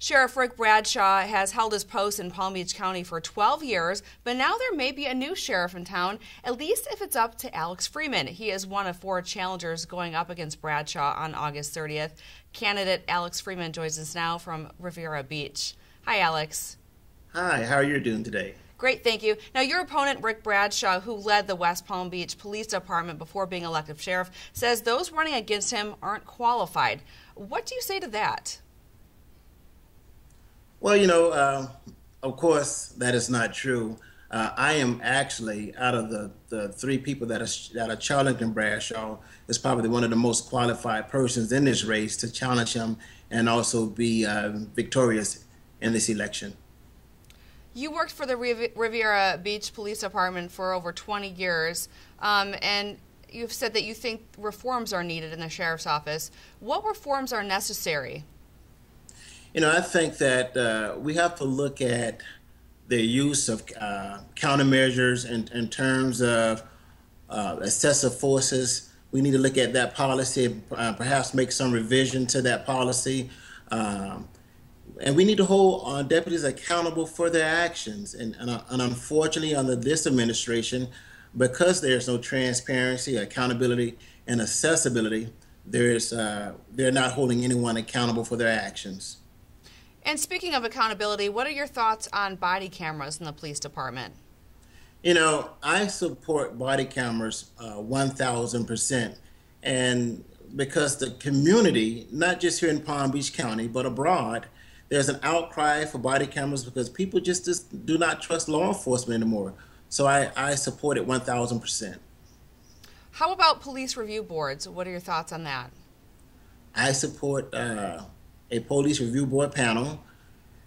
Sheriff Rick Bradshaw has held his post in Palm Beach County for 12 years, but now there may be a new sheriff in town, at least if it's up to Alex Freeman. He is one of 4 challengers going up against Bradshaw on August 30th. Candidate Alex Freeman joins us now from Riviera Beach. Hi, Alex. Hi, how are you doing today? Great, thank you. Now, your opponent, Rick Bradshaw, who led the West Palm Beach Police Department before being elected sheriff, says those running against him aren't qualified. What do you say to that? Well, of course, that is not true. I am actually, out of the 3 people that are challenging Bradshaw, is probably one of the most qualified persons in this race to challenge him and also be victorious in this election. You worked for the Riviera Beach Police Department for over 20 years, and you've said that you think reforms are needed in the sheriff's office. What reforms are necessary? I think that we have to look at the use of countermeasures in terms of excessive forces. We need to look at that policy, perhaps make some revision to that policy. And we need to hold deputies accountable for their actions. And unfortunately, under this administration, because there's no transparency, accountability, and accessibility, they're not holding anyone accountable for their actions. And speaking of accountability, what are your thoughts on body cameras in the police department? I support body cameras 1,000%. And because the community, not just here in Palm Beach County, but abroad, there's an outcry for body cameras because people just do not trust law enforcement anymore. So I support it 1,000%. How about police review boards? What are your thoughts on that? I support a police review board panel.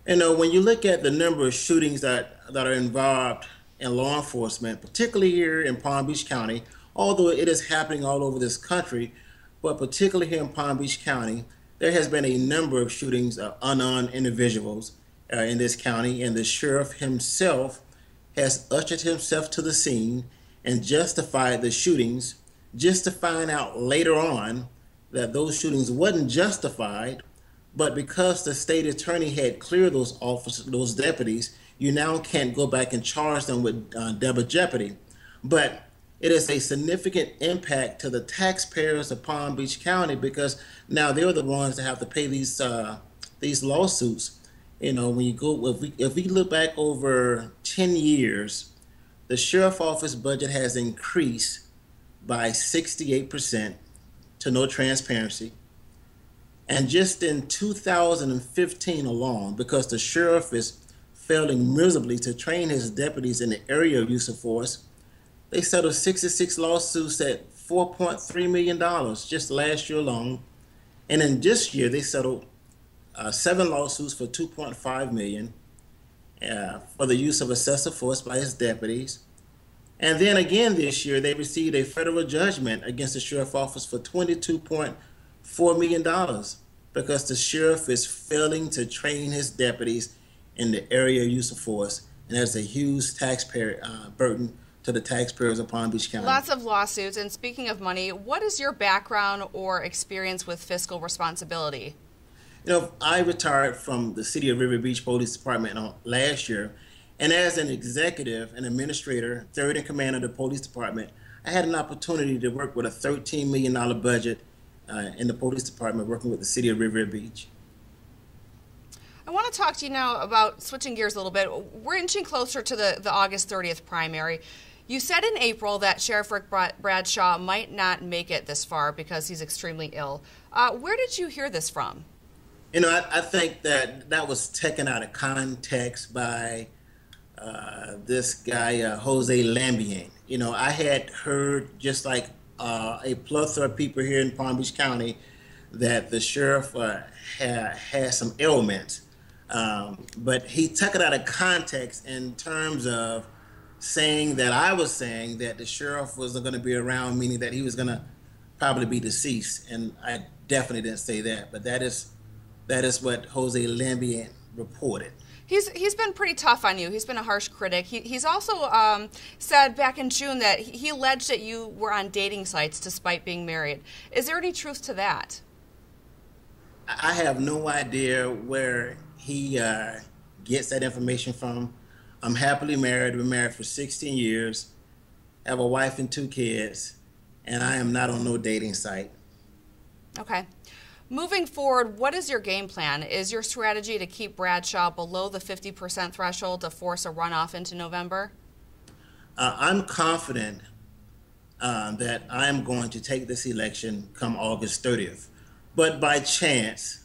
When you look at the number of shootings that are involved in law enforcement, particularly here in Palm Beach County, although it is happening all over this country, but particularly here in Palm Beach County, there has been a number of shootings of unarmed individuals in this county, and the sheriff himself has ushered himself to the scene and justified the shootings, just to find out later on that those shootings wasn't justified. But because the state attorney had cleared those deputies, you now can't go back and charge them with double jeopardy. But it is a significant impact to the taxpayers of Palm Beach County because now they're the ones that have to pay these lawsuits. When you go, if we look back over 10 years, the sheriff office budget has increased by 68% to no transparency. And just in 2015 alone, because the sheriff is failing miserably to train his deputies in the area of use of force, they settled 66 lawsuits at $4.3 million just last year alone. And in this year, they settled 7 lawsuits for $2.5 million for the use of excessive force by his deputies. And then again this year, they received a federal judgment against the sheriff's office for $22.4 million because the sheriff is failing to train his deputies in the area of use of force. And that's a huge taxpayer burden to the taxpayers of Palm Beach County. Lots of lawsuits. And speaking of money, what is your background or experience with fiscal responsibility? I retired from the City of River Beach Police Department last year. And as an executive and administrator, third in command of the police department, I had an opportunity to work with a $13 million budget in the police department, working with the City of River Beach. I want to talk to you now about switching gears a little bit. We're inching closer to the August 30th primary. You said in April that Sheriff Rick Bradshaw might not make it this far because he's extremely ill. Where did you hear this from? I think that was taken out of context by this guy, Jose Lambian. I had heard, just like a plethora of people here in Palm Beach County, that the sheriff had some ailments. But he took it out of context in terms of saying that I was saying that the sheriff wasn't going to be around, meaning that he was going to probably be deceased. And I definitely didn't say that. But that is what Jose Lambian reported. He's been pretty tough on you. He's been a harsh critic. He's also said back in June that he alleged that you were on dating sites despite being married. Is there any truth to that? I have no idea where he gets that information from. I'm happily married. Been married for 16 years. Have a wife and 2 kids, and I am not on no dating site. Okay. Moving forward, what is your game plan? Is your strategy to keep Bradshaw below the 50% threshold to force a runoff into November? I'm confident that I'm going to take this election come August 30th. But by chance,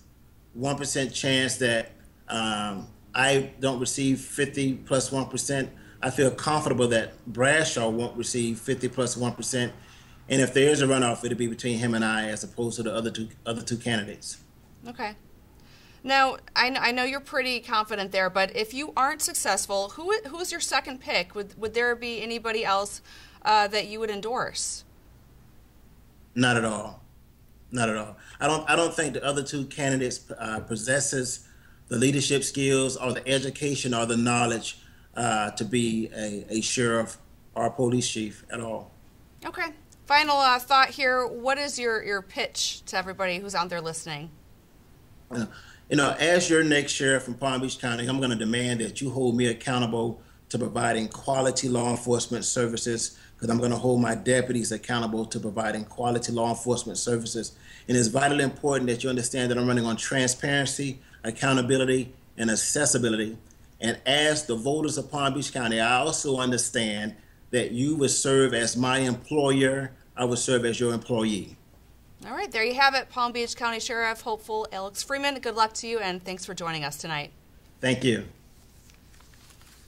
1% chance that I don't receive 50 plus 1%, I feel comfortable that Bradshaw won't receive 50 plus 1%. And if there is a runoff, it'll be between him and I as opposed to the other two candidates. Okay. Now, I know you're pretty confident there, but if you aren't successful, who is your second pick? Would there be anybody else that you would endorse? Not at all. Not at all. I don't think the other two candidates possesses the leadership skills or the education or the knowledge to be a sheriff or a police chief at all. Okay. Final thought here. What is your pitch to everybody who's out there listening? As your next sheriff in Palm Beach County, I'm going to demand that you hold me accountable to providing quality law enforcement services, because I'm going to hold my deputies accountable to providing quality law enforcement services. And it's vitally important that you understand that I'm running on transparency, accountability, and accessibility. And as the voters of Palm Beach County, I also understand that you would serve as my employer, I would serve as your employee. All right, there you have it. Palm Beach County Sheriff hopeful Alex Freeman. Good luck to you, and thanks for joining us tonight. Thank you.